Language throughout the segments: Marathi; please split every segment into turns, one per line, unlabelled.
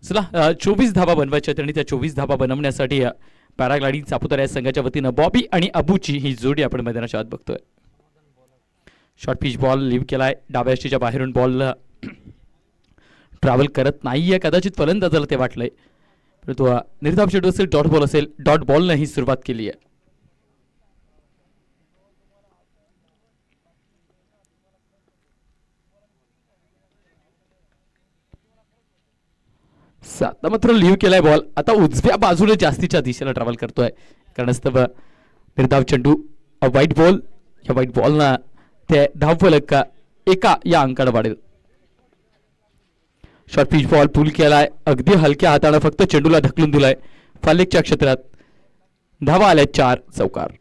चला 24 धावा बनवायच्या आणि त्या 24 धावा बनवण्यासाठी पॅराग्लायडिंग सापुतारा या संघाच्या वतीनं बॉबी आणि अबूची ही जोडी आपण मैदानाच्या आत बघतोय. शॉर्ट पिच बॉल लिव्ह केलाय, डाव्या यष्टीच्या बाहेरून बॉल ट्रॅव्हल करत नाहीये, कदाचित फलंदाजाला ते वाटलंय, परंतु निर्धाव चेंडू असेल, डॉट बॉल असेल, डॉट बॉलनं ही सुरुवात केली आहे. आता मात्र लिव्ह केलाय बॉल, आता उजव्या बाजूने जास्तीच्या दिशेला ट्रॅव्हल करतोय, कारणास्तव निर्धाव चेंडू व्हाईट बॉल, या व्हाईट बॉलना ते धावफलक एका या अंकाने वाढेल. शॉर्ट पिच बॉल पुल केलाय, अगदी हलक्या हाताने फक्त चेंडूला ढकलून दिलाय फालेकच्या क्षेत्रात. धावा आल्या 4 चौकार.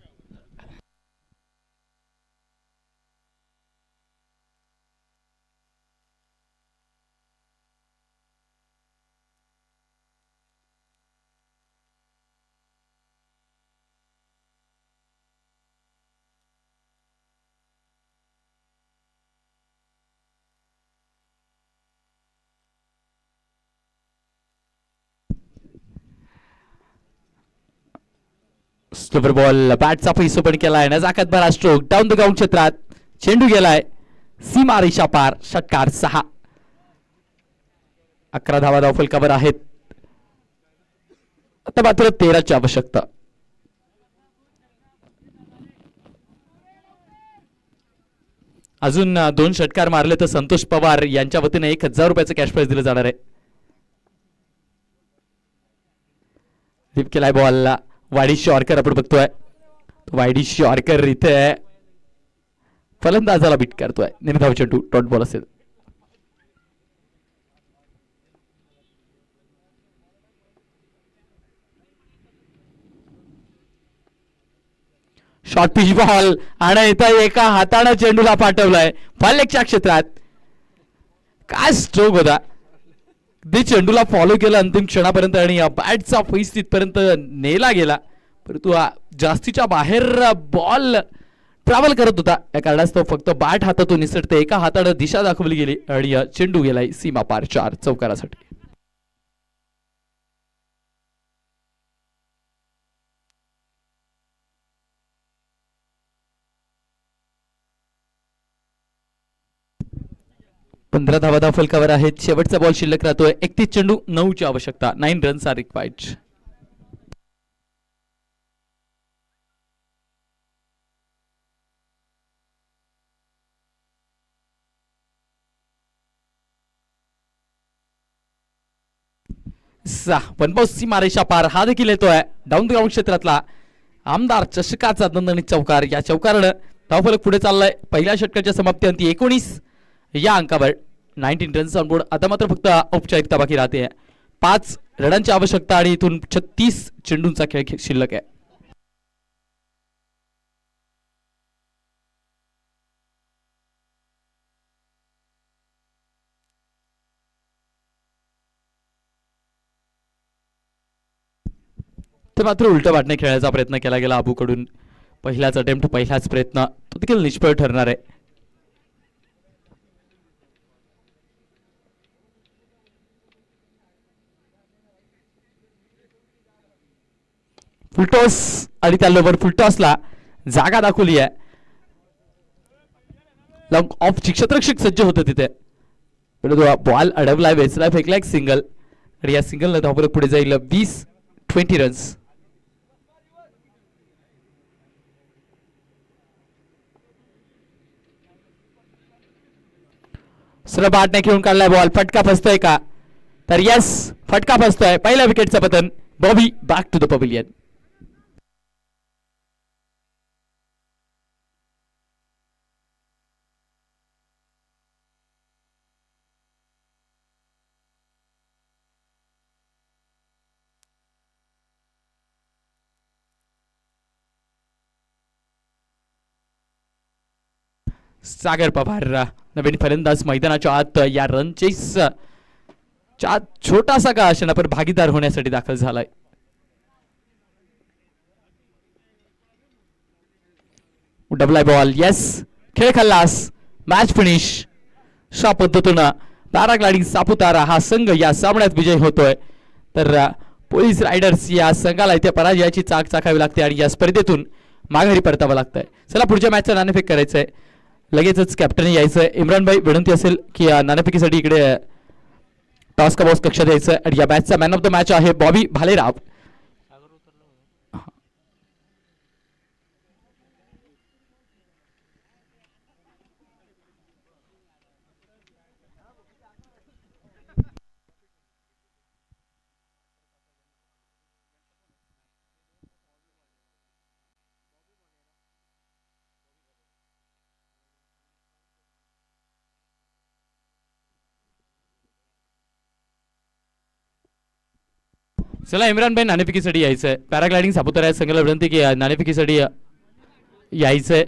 स्लोवर बॉल, बॅटचा पैसो पण केलाय, नजाकत भरा स्ट्रोक डाऊन द ग्राउंड क्षेत्रात, चेंडू गेलाय सीमा रेषा पार. षटकार 6. 11 धावा धावफलकावर आहेत. आता मात्र 13ची आवश्यकता. अजून 2 षटकार मारले तर संतोष पवार यांच्या वतीने 1000 रुपयाचं कॅश प्राइज दिलं जाणार आहे. लिप केलाय बॉल, वाडी शॉर्कर आपण बघतोय, वाडी शॉर्कर इथे फलंदाजाला बीट करतोय. निर्धाव चेंडू, डॉट बॉल असेल. शॉर्ट पिच बॉल आणि इथं एका हाताने चेंडूला पाठवलाय फालेकच्या क्षेत्रात. काय स्ट्रोक होता, ते चेंडूला फॉलो केलं अंतिम क्षणापर्यंत आणि बॅटचा फेस तिथपर्यंत नेला गेला, परंतु जास्तीच्या बाहेर बॉल ट्रॅव्हल करत होता, या कारणास्तव फक्त बॅट हातातून निसटते एका हाताने दिशा दाखवली गेली आणि चेंडू गेलाय सीमा पार 4 चौकारासाठी. पंधरा धावा धावफलकावर आहेत. शेवटचा बॉल शिल्लक राहतोय. 31 चेंडू, 9ची आवश्यकता. 9 रन्स आर रिक्वायर्ड. वनबॉसची मारेशा पार, हा देखील येतोय डाऊन द ग्राउंड क्षेत्रातला आमदार चषकाचा दणदणीत चौकार. या चौकारानं धावफलक पुढे चाललाय. पहिल्या षटकाच्या समाप्ती अंती 19 या अंकावर 19 रन्स ऑन बोर्ड. आता मात्र फक्त औपचारिकता बाकी राहते. 5 रनांची आवश्यकता आणि इथून 36 चेंडूंचा खेळ शिल्लक आहे. तर मात्र उलट वाटणे खेळायचा प्रयत्न केला गेला अबूकडून. पहिलाच अटेम्प्ट, पहिलाच प्रयत्न तो देखील निष्फळ ठरणार आहे. फुलटॉस आणि त्या लोवर फुलटॉसला जागा दाखवली आहे. लॉंग ऑफ क्षेत्ररक्षक सज्ज होतं तिथे, बॉल अडवलाय, वेचलाय, फेकलाय एक सिंगल आणि या सिंगलनं धावफलक पुढे जाईल 20 रन्स. सरळ बॅटने खेळून काढलाय बॉल. फटका फसतोय का? तर यस, फटका फसतोय. पहिल्या विकेटचं पतन. Bobby back to the pavilion. Sagar Pawar नवीन फलंदाज मैदानाच्या आत या रन चेस छोटासा का अशा पण भागीदार होण्यासाठी दाखल झालाय. डबल बॉल, यस, खेळ खल्लास, मॅच फिनिश. अशा पद्धतीनं पॅराग्लायडिंग सापुतारा हा संघ या सामन्यात विजयी होतोय. तर पोलीस रायडर्स या संघाला इथे पराजयाची चाक चाकावी लागते आणि या स्पर्धेतून माघारी परतावं लागतंय. चला पुढच्या मॅचचं नाणेफेक करायचंय. लगेचच कॅप्टन यायचंय. इम्रान भाई विनंती असेल की नाणेफेकीसाठी इकडे टॉस का बॉस कक्षात यायचंय. आणि या मॅचचा मॅन ऑफ द मॅच आहे बॉबी भालेराव. चला इम्रान भाई नाणेफेकीसाठी यायचंय. पॅराग्लायडिंग सापुतारा या संघाला विनंती की नाणेफेकीसाठी यायचंय.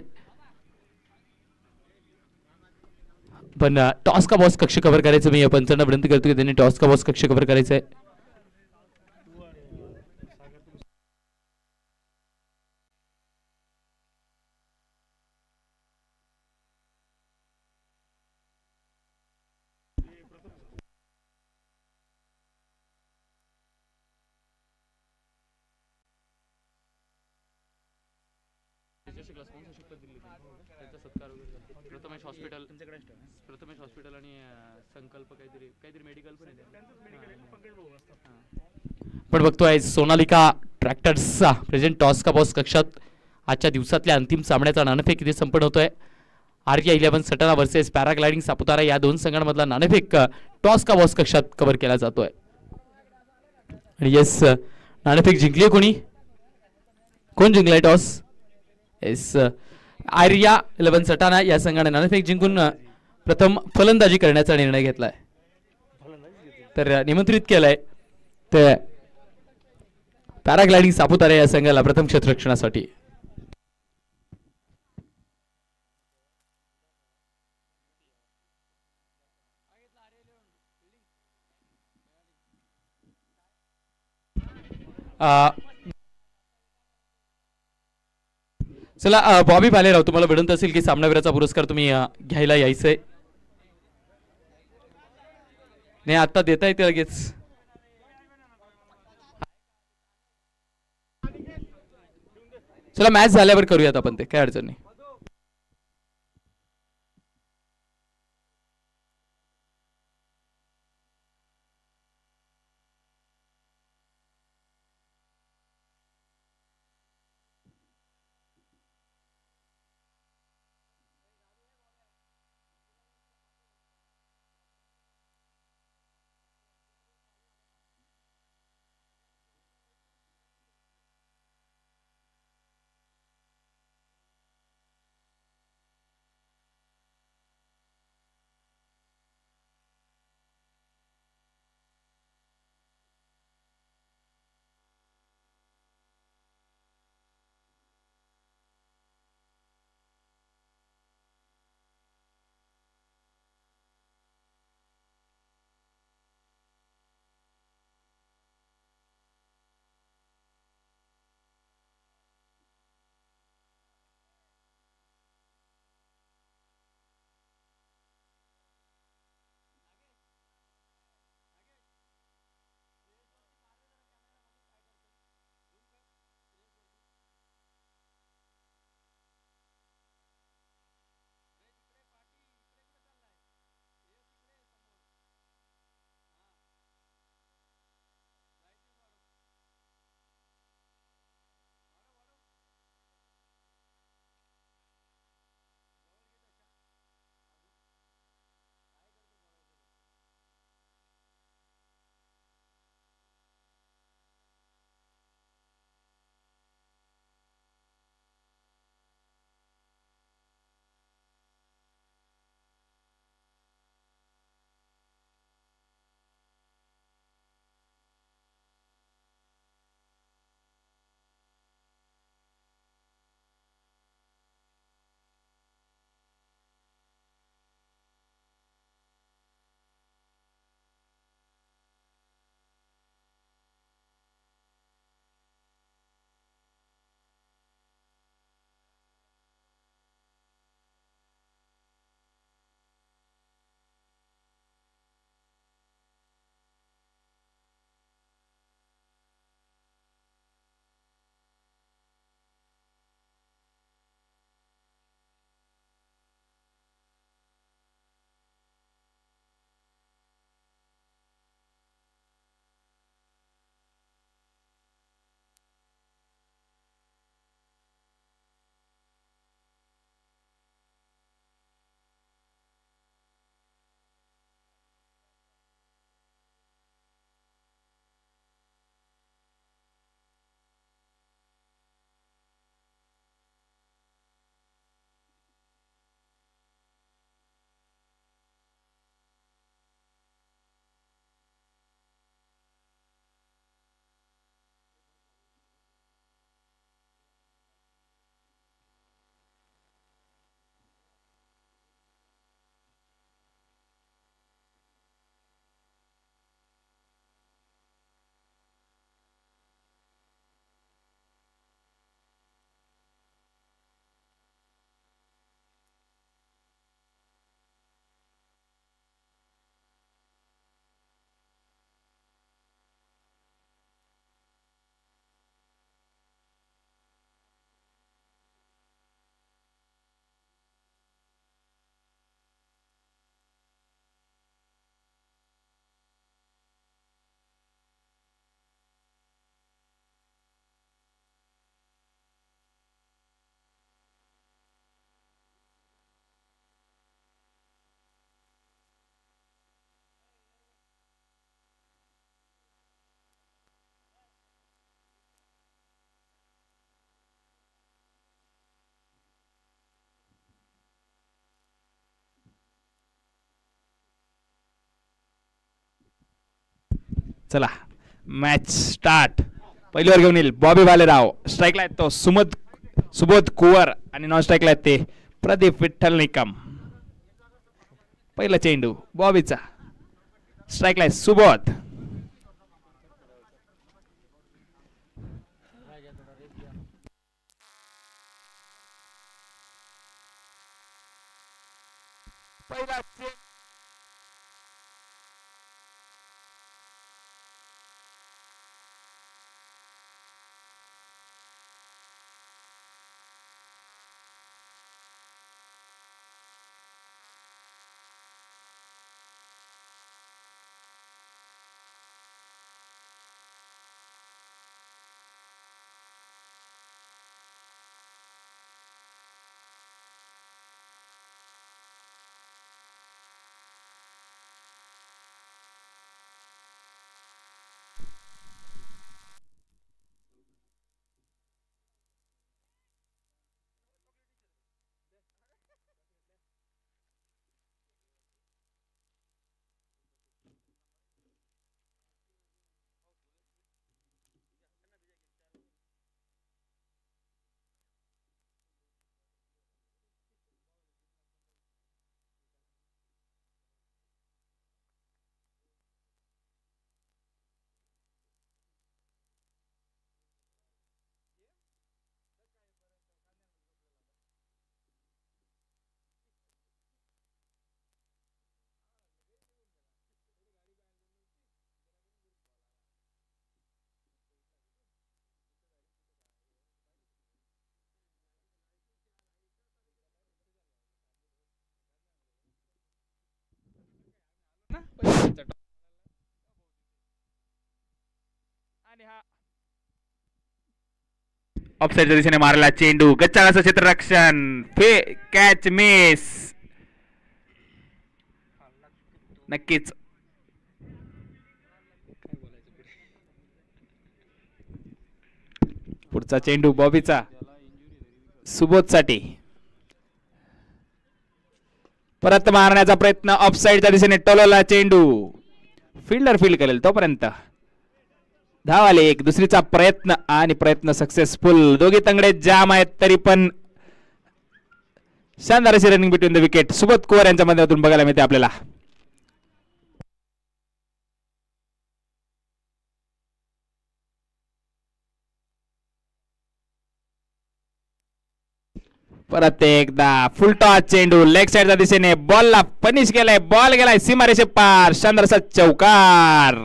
पण टॉस का बॉस कक्ष कव्हर करायचं. मी पंचांना विनंती करतो की त्यांनी टॉस का बॉस कक्ष कव्हर करायचंय. प्रथमेश हॉस्पिटल प्रथमेश हॉस्पिटल आणि संकल्प काहीतरी मेडिकल पण पण बघतोय सोनालिका ट्रॅक्टर्सचा प्रेझेंट टॉस का बॉस कक्षात आजच्या दिवसातल्या अंतिम सामन्याचा नाणेफेक इथे संपन्न होतोय. आर्या 11 सटाणा वर्सेस पॅराग्लायडिंग सापुतारा या दोन संघांमधला नाणेफेक टॉस का बॉस कक्षात कव्हर केला जातोय. आणि येस नाणेफेक जिंकली कोणी? कोण जिंकलाय टॉस? येस आर्या 11 सटाणा या संघाने नाणेफेक जिंकून प्रथम फलंदाजी करण्याचा निर्णय घेतलाय. तर निमंत्रित केलंय ते पॅराग्लायडिंग सापुतारा या संघाला प्रथम क्षेत्ररक्षणासाठी. चला बॉबी भालेराव तुम्हाला विनंती असेल की सामनावीराचा पुरस्कार तुम्ही घ्यायला यायचंय. नाही आता देता येते लगेच. चला मॅच झाल्यावर करूयात आपण ते, काय अडचण नाही. चला मॅच स्टार्ट. पहिलीवर घेऊन येईल बॉबी भालेराव. स्ट्राईकला आहेत तो सुबोध कुवर आणि नॉन स्ट्राईकला आहेत ते प्रदीप विठ्ठल निकम. पहिला चेंडू बॉबीचा. स्ट्राईकला आहे सुबोध. पहिला आणि हा ऑफसाईडच्या दिशेने मारला चेंडू. गच्चाळाचं क्षेत्ररक्षण. Catch miss. नक्कीच पुढचा चेंडू बॉबीचा सुबोध साठी. परत मारण्याचा प्रयत्न ऑफसाईडच्या दिशेने टोलवला चेंडू. फिल्डर फील्ड करेल तोपर्यंत धाव आले एक. दुसरीचा प्रयत्न आणि प्रयत्न सक्सेसफुल. दोघे तंगडे जाम आहेत तरी पण शानदार अशी running between the wicket Subodh Kuwar यांच्या माध्यमातून बघायला मिळते आपल्याला. परत एकदा फुलटॉस चेंडू लेग साईडच्या दिशेने. बॉलला पनिश केलाय. बॉल गेलाय सीमारेषे पार. शानदार असा चौकार.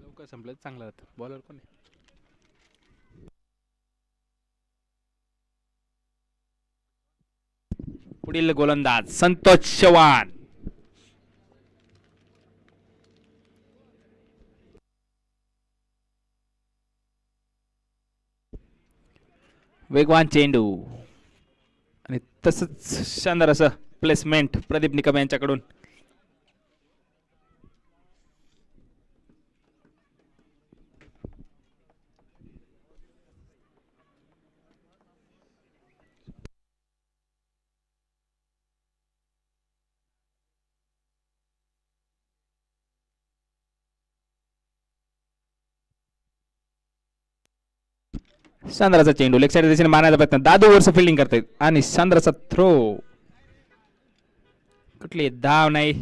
लवकर संपलं चांगलं होतं. बॉलर कोण आहे? पुढील गोलंदाज संतोष चव्हाण. वेगवान चेंडू आणि तसंच शानदार असं प्लेसमेंट प्रदीप निकम यांच्याकडून. शानदाराचा चेंडू लेग साईड दिशेने मारण्याचा प्रयत्न. दादू वर्ष फिल्डिंग करतायत आणि शानदाराचा थ्रो. कुठली धाव नाही.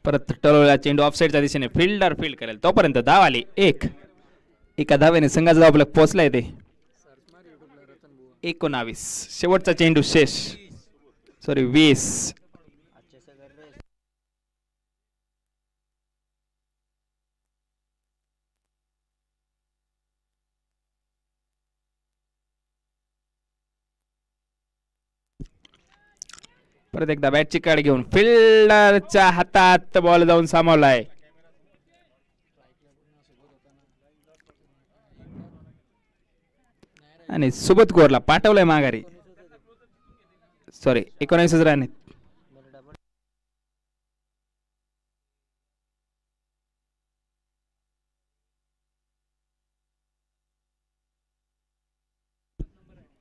परत टळवला चेंडू ऑफसाईडच्या दिशेने फिल्डर फील्ड करेल तोपर्यंत धाव आली एका धावेने संघाचा धाव फलक पोहोचलाय ते 19. शेवटचा चेंडू शेष 20. परत एकदा बॅटची काढ घेऊन फिल्डरच्या हातात बॉल जाऊन सामावलाय. आणि सोबत कोरला पाठवलाय माघारी. 19 रन.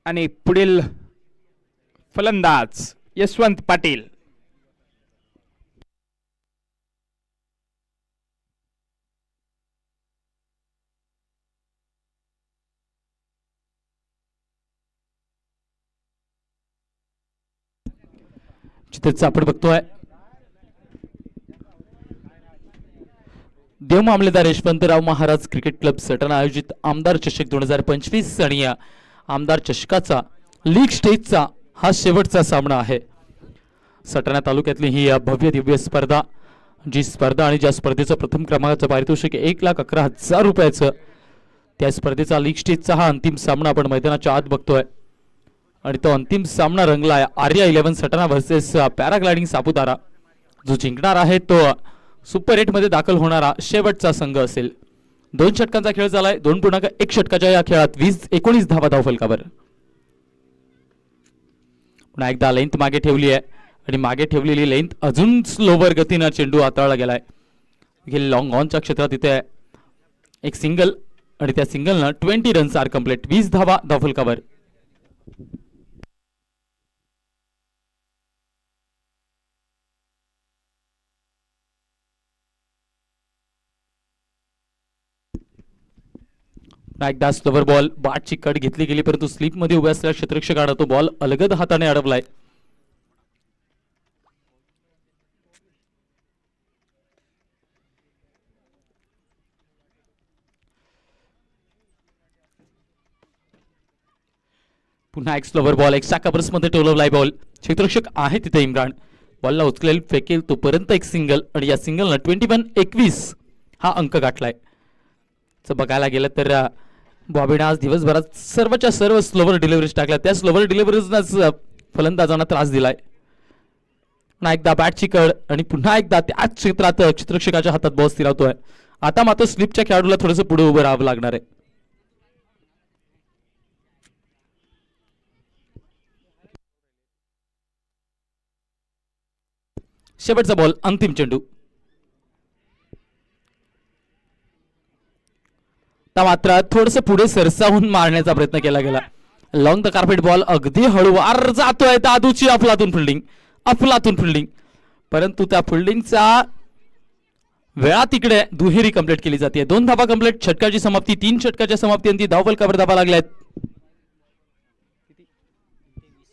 आणि पुढील फलंदाज यशवंत पाटील.
चित्र आपण बघतोय देव मामलेदार यशवंतराव महाराज क्रिकेट क्लब सटाणा आयोजित आमदार चषक 2025 आणि या आमदार चषकाचा लीग स्टेजचा हा शेवटचा सामना आहे. सटाणा तालुक्यातली ही भव्य दिव्य स्पर्धा जी स्पर्धा आणि ज्या स्पर्धेचं प्रथम क्रमांकाचं पारितोषिक 1,11,000 रुपयाचं त्या स्पर्धेचा लीग स्टेजचा हा अंतिम सामना आपण मैदानाच्या आत बघतोय. आणि तो अंतिम सामना रंगलाय आर्या 11 सटाणा व्हर्सेस पॅराग्लायडिंग सापुतारा. जो जिंकणार आहे तो सुपर 8 मध्ये दाखल होणारा शेवटचा संघ असेल. 2 षटकांचा खेळ झालाय. 2.1 षटकाच्या या खेळात 19 धावा धावफलकावर. पुन्हा एकदा लेंथ मागे ठेवली आहे आणि मागे ठेवलेली लेंथ अजून स्लोवर गतीनं चेंडू हाताळला गेलाय. लॉंग ऑनच्या क्षेत्रात इथे एक सिंगल आणि त्या सिंगलनं 20 रन्स आर कंप्लीट. 20 धावा धावफलकावर. एकदा स्लोवर बॉल बाटची कट घेतली गेली परंतु स्लिप मध्ये उभ्या असलेल्या क्षेत्ररक्षकाने तो बॉल अलगद हाताने अडवलाय. पुन्हा एक स्लोवर बॉल एक कव्हर्स मध्ये टोलवलाय बॉल. क्षेत्ररक्षक आहे तिथे इम्रान. बॉलला उचलेल फेकेल तोपर्यंत एक सिंगल आणि या सिंगलनं 21 हा अंक गाठलाय. बघायला गेलं तर बॉबीने आज दिवसभरात सर्वच्या सर्व स्लोवर डिलिव्हरीज टाकल्या. त्या स्लोवर डिलिव्हरीजनाच फलंदाजांना त्रास दिलाय. पुन्हा एकदा बॅटची कड आणि पुन्हा एकदा त्याच क्षेत्रात क्षेत्ररक्षकाच्या हातात बॉल स्थिरावतोय. आता मात्र स्लिपच्या खेळाडूला थोडंसं पुढे उभं राहावं लागणार आहे. शेवटचा बॉल अंतिम चेंडू. मात्र थोडस पुढे सरसावून मारण्याचा प्रयत्न केला गेला. लॉंग द कार्पेट बॉल अगदी हळूवार जातोय. दादूची अफलातून फिल्डिंग परंतु त्या फिल्डिंगचा वेळा तिकडे दुहेरी कंप्लीट केली जाते. 2 धावा कंप्लीट. षटकाची समाप्ती 3 षटकाच्या समाप्ती धावफलकावर धावा लागल्यात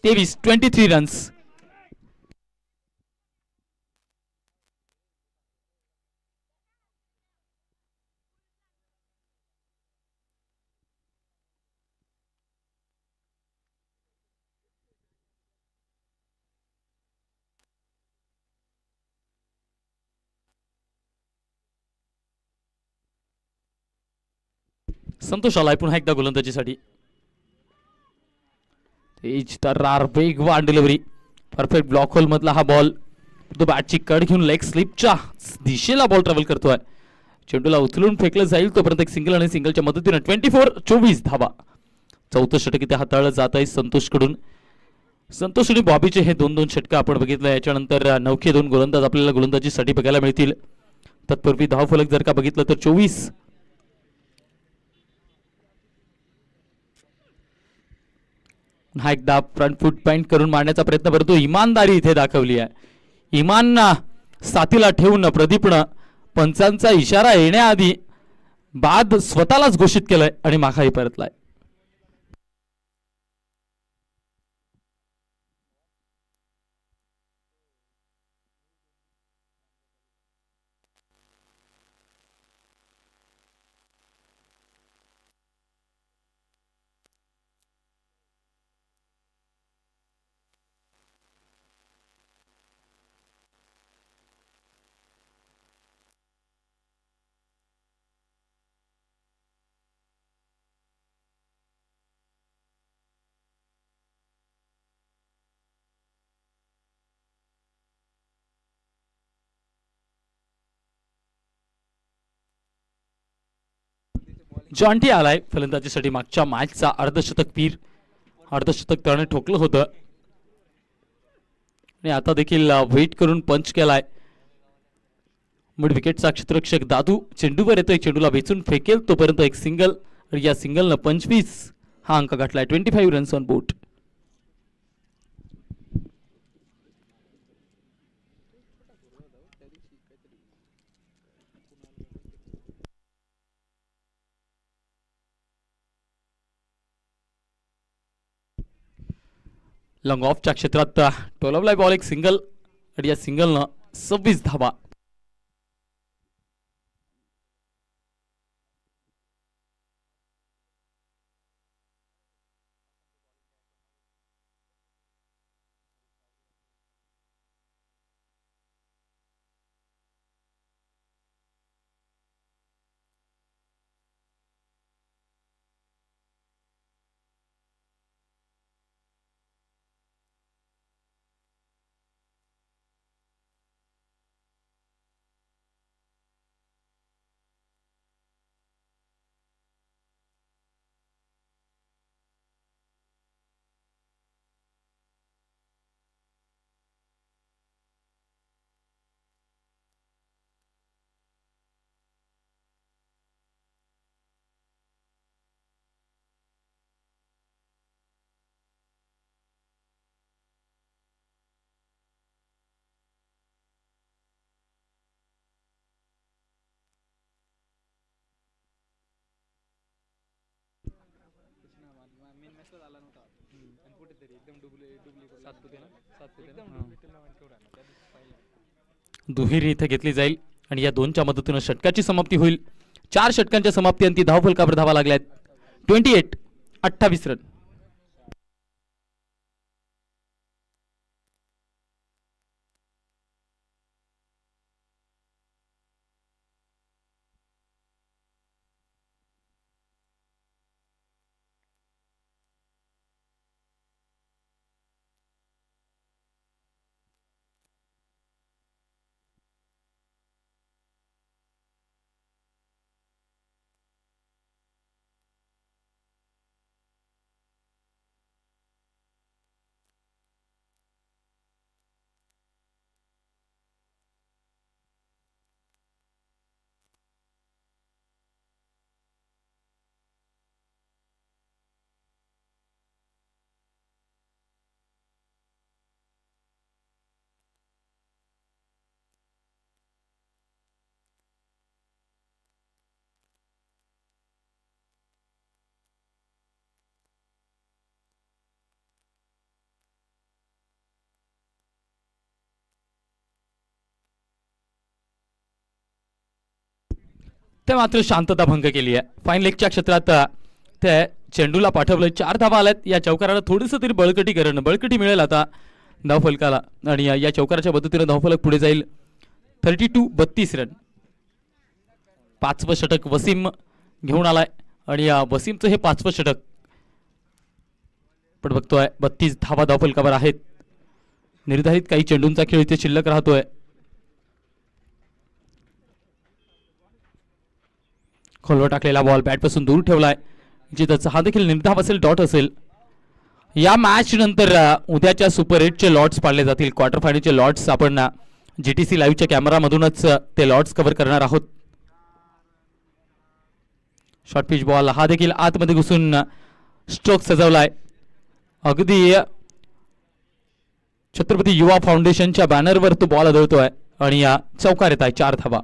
23 रन्स. संतोष आलाय पुन्हा एकदा गोलंदाजीसाठी. वेगवान डिलिव्हरी परफेक्ट ब्लॉक होल मधला हा बॉल. तो बॅटची कड घेऊन लेग स्लिपच्या दिशेला बॉल ट्रॅव्हल करतोय. चेंडूला उचलून फेकलं जाईल तोपर्यंत एक सिंगल आणि सिंगलच्या मदतीने 24 धावा. 4थं षटक इथे हाताळलं जात आहे संतोषकडून. संतोष आणि बॉबीचे हे 2-2 षटक आपण बघितलं. याच्यानंतर नवखे 2 गोलंदाज आपल्याला गोलंदाजीसाठी बघायला मिळतील. तत्पूर्वी धावफलक जर का बघितलं तर 24. हा एकदा फ्रंट फूट पॉइंट करून मारण्याचा प्रयत्न करतो. इमानदारी इथे दाखवली आहे. इमानना साथीला ठेवून प्रदीपनं पंचांचा इशारा येण्याआधी बाद स्वतःलाच घोषित केलंय आणि माघारी परतलाय. जॉन्टी आलाय फलंदाजीसाठी. मागच्या मॅचचा अर्धशतक त्याने ठोकलं होतं आणि आता देखील वेट करून पंच केलाय. मिड विकेटचा क्षेत्ररक्षक दादू चेंडूवर येतोय, चेंडूला वेचून फेकेल तोपर्यंत एक सिंगल. या सिंगलनं 25 हा अंक गाठलाय. 25 रन्स ऑन बोर्ड. लॉंग ऑफच्या क्षेत्रात टोलवलाय बॉल, एक सिंगल आणि या सिंगलनं 26 धावा. दुहेरी इथे घेतली जाईल आणि या दोनच्या मदतीनं षटकाची समाप्ती होईल. 4 षटकांच्या समाप्ती अंती धावफलकावर धावा लागल्यात. 28 रन. ते मात्र शांतता भंग केली आहे. फाईन लेगच्या क्षेत्रात त्या चेंडूला पाठवलं. 4 धावा आल्यात. या चौकाराला थोडंसं तरी बळकटी मिळेल आता धावफलकाला आणि या चौकाराच्या पद्धतीने धावफलक पुढे जाईल. 32 रन. 5वं षटक वसीम घेऊन आलाय आणि या वसीमचं हे 5वं षटक. पण बघतोय 32 धावा धावफलकावर आहेत. निर्धारित काही चेंडूंचा खेळ इथे शिल्लक राहतोय. खोलवर टाकलेला बॉल बॅटपासून दूर ठेवलाय. जिथं हा देखील निर्धाव असेल, डॉट असेल. या मॅच नंतर उद्याच्या सुपर 8चे लॉट्स पाडले जातील. क्वार्टर फायनलचे लॉट्स आपण GTC लाईव्हच्या कॅमेरामधूनच ते लॉट्स कव्हर करणार आहोत. शॉर्ट पिच बॉल हा देखील आतमध्ये घुसून स्ट्रोक सजवलाय. अगदी छत्रपती युवा फाउंडेशनच्या बॅनरवर तो बॉल आदळतोय आणि या चौकार येत आहे. 4 धावा.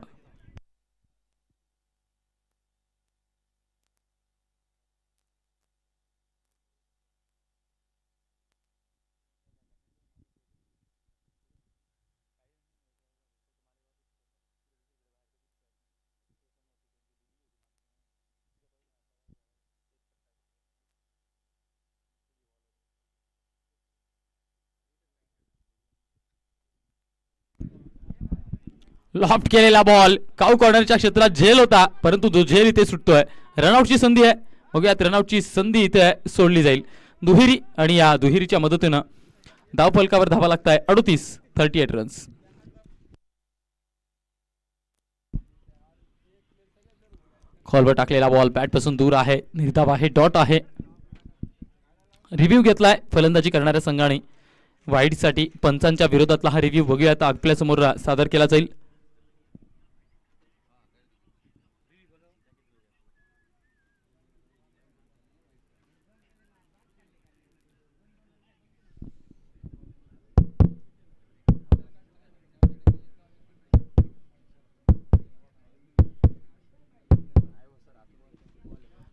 लॉफ्ट केलेला बॉल काऊ कॉर्नरच्या क्षेत्रात झेल होता, परंतु तो झेल इथे सुटतोय. रनआउटची संधी आहे. बघूयात रनआउटची संधी इथे सोडली जाईल. दुहेरी आणि या दुहेरीच्या मदतीनं धावफलकावर धावा लागताय 38 रन्स. हॉलवर टाकलेला बॉल बॅट पासून दूर आहे, निर्धाव आहे, डॉट आहे. रिव्ह्यू घेतलाय फलंदाजी करणाऱ्या संघाने. वाईडसाठी पंचांच्या विरोधातला हा रिव्ह्यू बघूया आता आपल्या समोर सादर केला जाईल.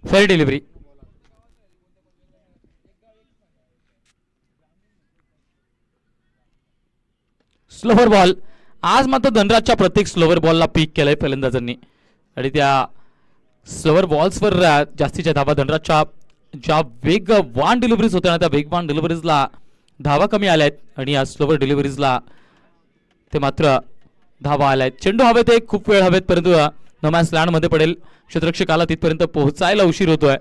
Fair delivery. Slower ball. आज मात्र धनराजच्या प्रत्येक स्लोवर बॉलला पीक केलंय फलंदाजांनी आणि त्या स्लोवर बॉल्सवर जास्तीच्या धावा धनराजच्या ज्या वेगवान डिलिव्हरीज होत्या ना त्या वेगवान डिलिव्हरीजला धावा कमी आल्या आहेत आणि या स्लोवर डिलिव्हरीजला ते मात्र धावा आल्या आहेत. चेंडू हवेत आहे, खूप वेळ हवेत, परंतु नमॅन्स लँडमध्ये पडेल. क्षेत्ररक्षकाला तिथपर्यंत पोहोचायला उशीर होतोय.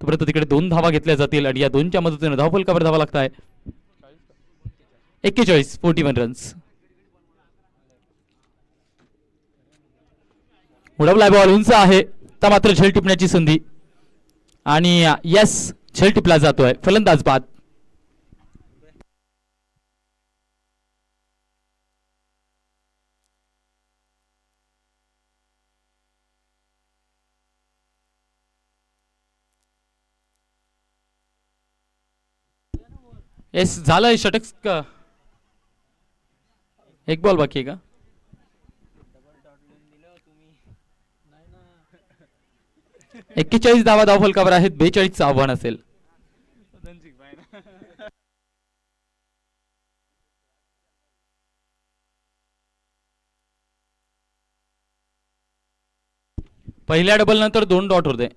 तोपर्यंत तिकडे 2 धावा घेतल्या जातील आणि या 2च्या मदतीने धावफलकावर धावा लागत आहे. 41 रन्स. उडवलाय बॉल, उंच आहे, तर मात्र झेल टिपण्याची संधी आणि यस झेल टिपला जातोय. फलंदाज बाद. येस झालंय षटक. एक बॉल बाकी आहे का? एक्केचाळीस धावा धावफलकावर आहेत. 42चं आव्हान असेल. पहिल्या डबल नंतर 2 डॉट होते.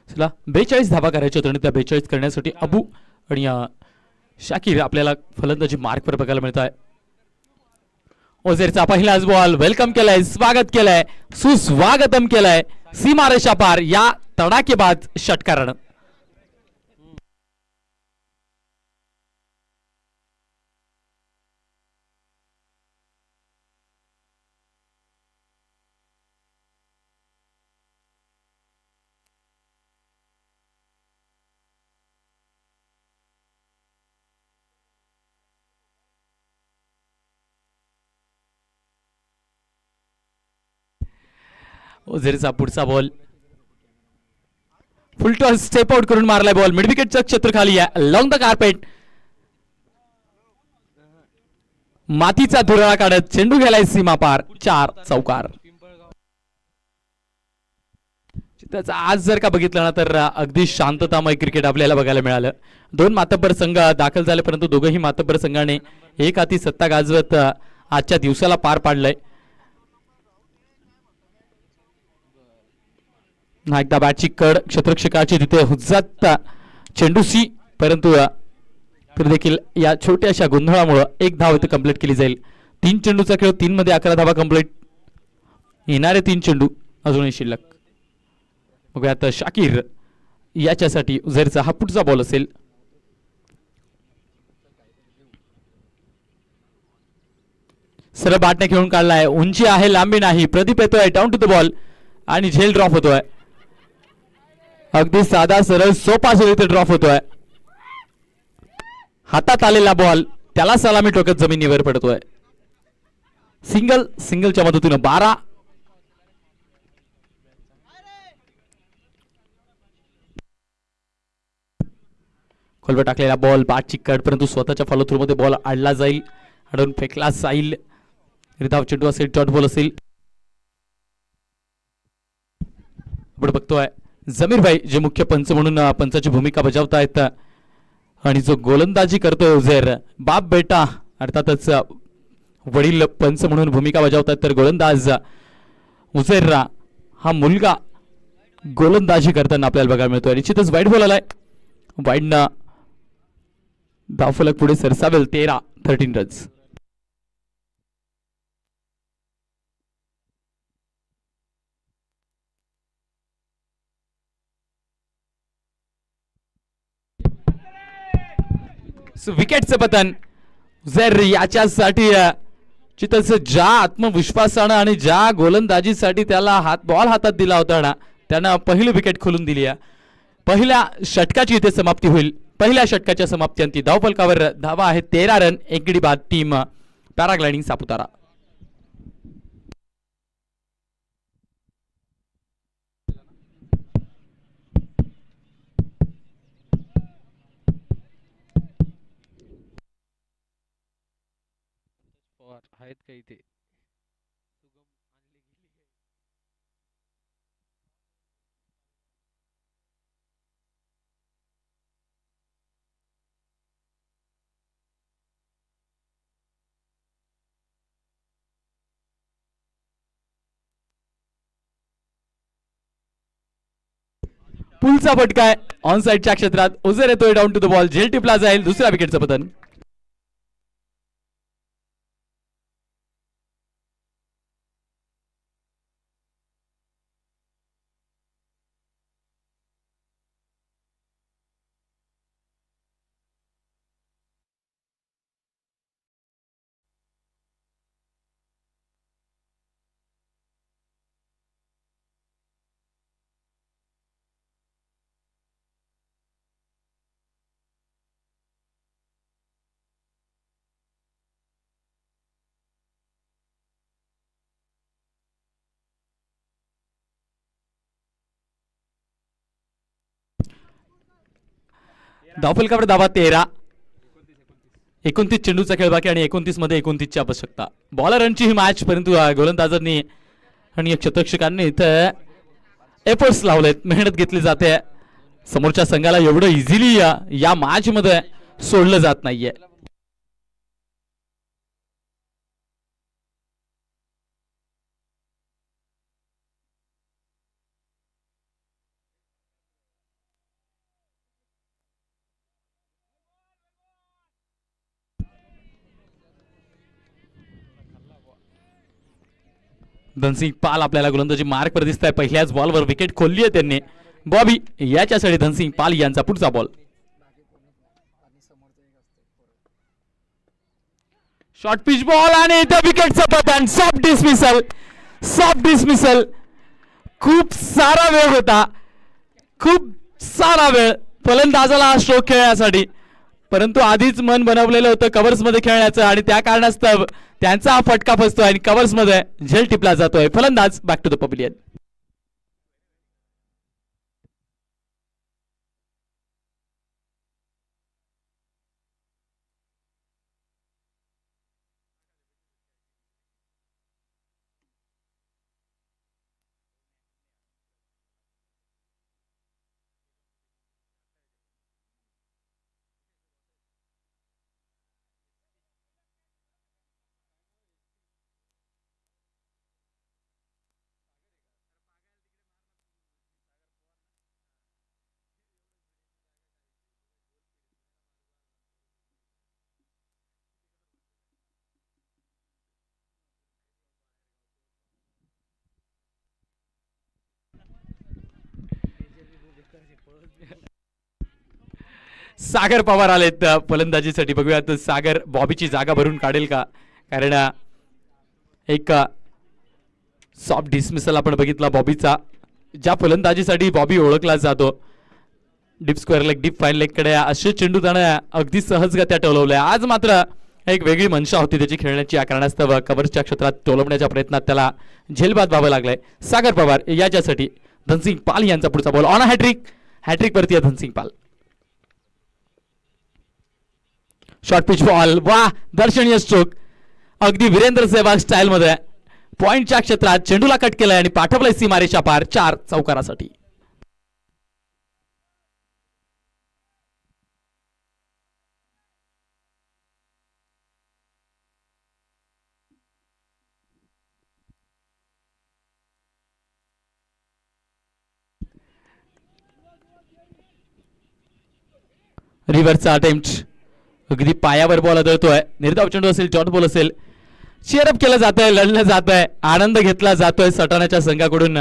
चला 42 धावा करायच्या होत्या आणि त्या 42 करण्यासाठी अबू आणि शाकीर आपल्याला फलंदाजी मार्कवर बघायला मिळत आहे. ओझेरचा पहिलाच बॉल वेलकम केलाय, स्वागत केलंय, सुस्वागतम केलंय सीमारेषा पार या तडाकेबाज षटकारानं. ओझेरचा पुढचा बॉल फुलटॉस स्टेप आउट करून मारलाय बॉल मिड विकेटचं क्षेत्र खाली आहे लॉंग द कार्पेट. मातीचा धुराळा काढत चेंडू गेलाय सीमा पार 4 चौकार. आज जर का बघितलं ना तर अगदी शांततामय क्रिकेट आपल्याला बघायला मिळालं. 2 मातब्बर संघ दाखल झाले परंतु दोघंही मातब्बर संघाने एक हाती सत्ता गाजवत आजच्या दिवसाला पार पाडलंय. एकदा बॅटची कड क्षेत्ररक्षकाची तिथे हुज्जत चेंडू सी परंतु तर देखील या छोट्याशा गोंधळामुळे एक धाव इथे कंप्लीट केली जाईल. 3 चेंडूचा खेळ 3 मध्ये 11 धावा कंप्लीट. येणारे 3 चेंडू अजूनही शिल्लक. बघूयात शाकीर याच्यासाठी उझेरचा हा पुढचा बॉल असेल. सरळ बॅटने खेळून काढलाय, उंची आहे लांबी नाही. प्रदीप येतोय डाऊन टू द बॉल आणि झेल ड्रॉप होतोय. अगदी साधा सरळ सोपा इथे ड्रॉप होतोय. हातात आलेला बॉल त्याला सलामी टोकत जमिनीवर पडतोय. सिंगलच्या मदतीनं 12. खोलवर टाकलेला बॉल बॅटची कट परंतु स्वतःच्या फॉलो थ्रू मध्ये बॉल आडला जाईल, अडून फेकला जाईल. रिधाव चेंडू असेल, डॉट बॉल असेल. आपण बघतोय जमीर भाई जे मुख्य पंच म्हणून पंचाची भूमिका बजावतायत आणि जो गोलंदाजी करतोय उझेर बाप बेटा अर्थातच वडील पंच म्हणून भूमिका बजावतात तर गोलंदाज उझेररा हा मुलगा गोलंदाजी करताना आपल्याला बघायला मिळतोय. निश्चितच वाईट बॉल आलाय. वाईडनं धावफलक पुढे सरसावेल. 13 रन्स. विकेटचं पतन जर याच्यासाठी चितच ज्या आत्मविश्वासानं आणि ज्या गोलंदाजीसाठी त्याला बॉल हातात दिला होता ना त्यानं पहिली विकेट खोलून दिली आहे. पहिल्या षटकाची इथे समाप्ती होईल. पहिल्या षटकाच्या समाप्तीअंती धावफलकावर धावा आहेत 13 रन. एक गडी बाद टीम पॅराग्लायडिंग सापुतारा.
आहेत का इथे?
पुलचा फटका आहे ऑन साइडच्या क्षेत्रात. उजर येतोय डाऊन टू द बॉल. झेल टिपला जाईल. दुसऱ्या विकेटचं पतन. धावफलकावर धावा 13. 29 चेंडूचा खेळ बाकी आणि 29 मध्ये 29 ची आवश्यकता. बॉलरांची ही मॅच परंतु गोलंदाजांनी आणि क्षेत्ररक्षकांनी इथं एफर्ट्स लावलेत, मेहनत घेतली जाते. समोरच्या संघाला एवढं इझिली या मॅच मध्ये सोडलं जात नाहीये. धनसिंग पाल आपल्याला गोलंदाजी मार्क वर दिसत आहे. पहिल्याच बॉलवर विकेट खोलली आहे त्यांनी. बॉबी याच्यासाठी धनसिंग पाल यांचा पुढचा बॉल. शॉर्ट पिच बॉल आणि इथं विकेट सपत आणि सॉफ्ट डिसमिसल. Soft dismissal. खूप सारा वेळ होता, खूप सारा वेळ फलंदाजाला हा स्ट्रोक खेळण्यासाठी, परंतु आधीच मन बनवलेलं होतं कव्हर्स मध्ये खेळण्याचं आणि त्या कारणास्तव त्यांचा हा फटका फसतोय आणि कव्हर्स मध्ये झेल टिपला जातोय. फलंदाज back to the pavilion. Sagar Pawar आलेत फलंदाजीसाठी. बघूयात सागर बॉबीची जागा भरून काढेल का, कारण एक सॉफ्ट डिसमिसल आपण बघितला बॉबीचा. ज्या फलंदाजीसाठी बॉबी ओळखला जातो, deep square leg, deep fine leg कडे असे चेंडू त्यानं अगदी सहजगत्या टोलवले. आज मात्र एक वेगळी मनशा होती त्याची खेळण्याची, या कारणास्तव कव्हर्सच्या क्षेत्रात टोलवण्याच्या प्रयत्नात त्याला झेलबाद व्हावं लागलंय. सागर पवार याच्यासाठी धनसिंग पाल यांचा पुढचा बॉल. On hat trick. हॅट्रिक वरती आहे Dhansingh Pal. Short pitch ball. वा, दर्शनीय स्ट्रोक. अगदी वीरेंद्र सेहवाग स्टाईल मध्ये पॉइंटच्या क्षेत्रात चेंडूला कट केलाय आणि पाठवलंय सीमारेषा पार 4 चौकारासाठी. रिव्हर्सचा अटेम्प्ट. अगदी पायावर बॉल आदळतोय. निर्धाव चेंडू असेल, डॉट बॉल असेल, चेअरअप केलं जात आहे, लढलं जात आहे, आनंद घेतला जातोय सटाण्याच्या संघाकडून.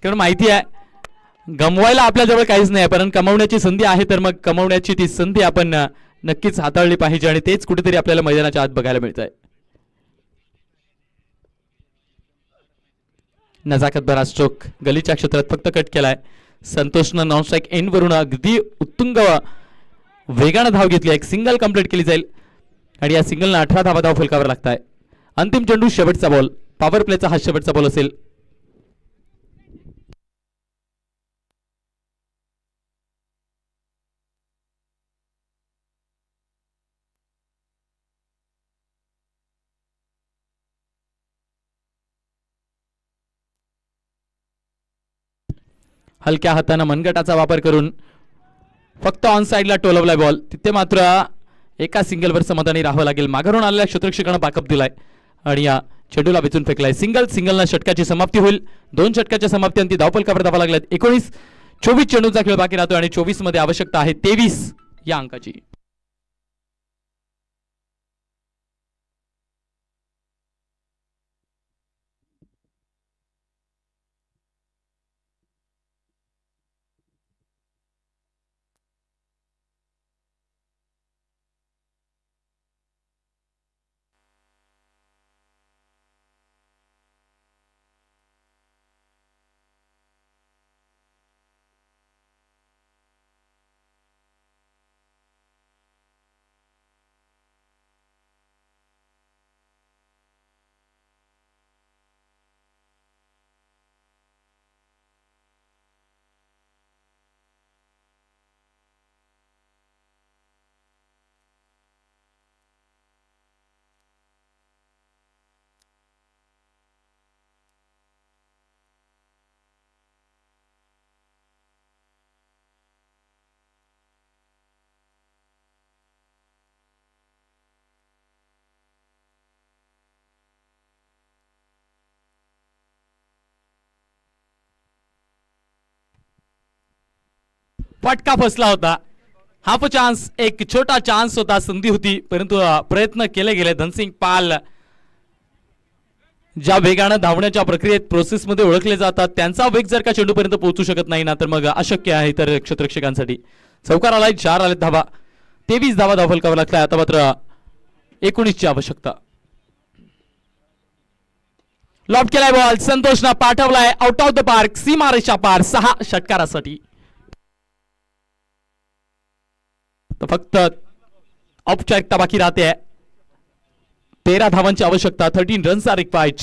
कारण माहिती आहे गमवायला आपल्याजवळ काहीच नाही, पण कमवण्याची संधी आहे, तर मग कमवण्याची ती संधी आपण नक्कीच हाताळली पाहिजे आणि तेच कुठेतरी आपल्याला मैदानाच्या आत बघायला मिळत आहे. नजाकत भरा स्ट्रोक. गलीच्या क्षेत्रात फक्त कट केलाय. संतोषनं नॉन स्ट्राईक एंड वरून अगदी उत्तुंग वेगानं धाव घेतली. एक सिंगल कंप्लीट केली जाईल आणि या सिंगलनं 18 धावा धाव फलकावर लागताय. अंतिम चेंडू, शेवटचा बॉल. पॉवर प्लेचा हा शेवटचा बॉल असेल. हलक्या हातानं मनगटाचा वापर करून फक्त ऑन साइडला टोलवलाय बॉल. तिथे मात्र एका सिंगलवर समाधानी राहावं लागेल. माघारून आलेल्या क्षेत्ररक्षकानं बॅकअप दिलाय आणि या चेंडूला वेचून फेकलाय. सिंगलनं षटकाची समाप्ती होईल. 2 षटकाच्या समाप्ती धावफलकावर धावा लागल्यात. 19-24 चेंडूचा खेळ बाकी राहतो आणि 24 मध्ये आवश्यकता आहे 23 या अंकाची. फटका फसला होता. हाफ चान्स, एक छोटा चान्स होता, संधी होती, परंतु प्रयत्न केले गेले. धनसिंग पाल ज्या वेगानं धावण्याच्या प्रक्रियेत प्रोसेसमध्ये ओळखले जातात त्यांचा वेग जर का चेंडूपर्यंत पोहोचू शकत नाही ना तर मग अशक्य आहे तर क्षेत्ररक्षकांसाठी. चौकार आलाय, 4 आलेत धावा, 23 धावा धावफलकावर लागलाय. आता मात्र 19 ची आवश्यकता. लॉब केलाय बॉल, संतोषनं पाठवलाय आउट ऑफ द पार्क, सीमारेषा पार, 6 षटकारासाठी. फक्त औपचारिकता बाकी राहते. 13 धावांची आवश्यकता. 13 runs are required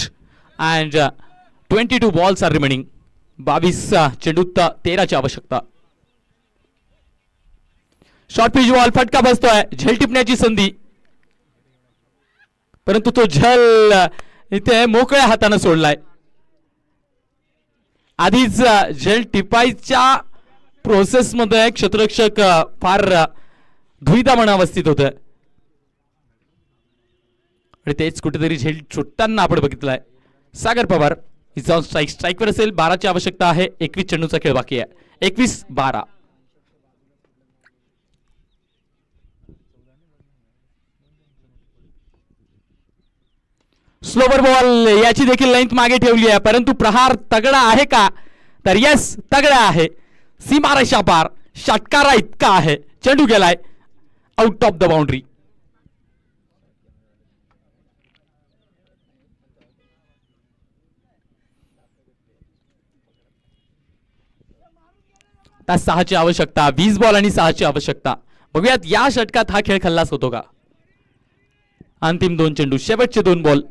and 22 balls are remaining. 22 चेंडूत 13 ची आवश्यकता. शॉर्ट पिच बॉल, फटका बसतोय, झेल टिपण्याची संधी, परंतु तो झेल इथे मोकळ्या हाताने सोडलाय. आधीच झेल टिपायच्या प्रोसेस मध्ये क्षेत्ररक्षक फार दुविधा अवस्थित होत आणि तेच कुठेतरी झेल सुटताना आपण बघितलंय. सागर पवार इज ऑन स्ट्राईक, स्ट्राईकवर असेल. 12 ची आवश्यकता आहे. 21 चेंडूचा खेळ बाकी आहे. 21-12. स्लोवर बॉल, याची देखील लेंथ मागे ठेवली आहे, परंतु प्रहार तगडा आहे का तर यस तगडा आहे. सीमारेषा पार, षटकारा इतका आहे. चेंडू गेलाय आउट ऑफ द बाउंड्री. आता 6 ची आवश्यकता. 20 बॉल आणि 6 ची आवश्यकता. बघूयात या षटकात हा खेळ खल्लास होतो का. अंतिम 2 चेंडू, शेवटचे 2 बॉल.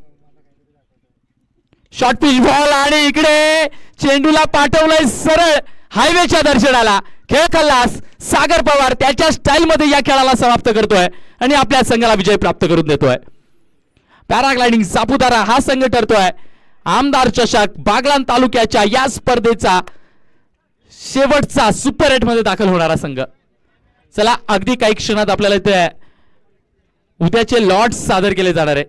शॉर्ट पिच बॉल आणि इकडे चेंडूला पाठवलंय सरळ हायवेच्या दर्शनाला. खेळ खल्लास. सागर पवार त्याच्या स्टाईल मध्ये या खेळाला समाप्त करतोय आणि आपल्या संघाला विजय प्राप्त करून देतोय. पॅराग्लायडिंग सापुतारा हा संघ ठरतोय आमदार चषक बागलाण तालुक्याच्या या स्पर्धेचा शेवटचा सुपर 8 मध्ये दाखल होणारा संघ. चला अगदी काही क्षणात आपल्याला इथे उद्याचे लॉट्स सादर केले जाणार आहे.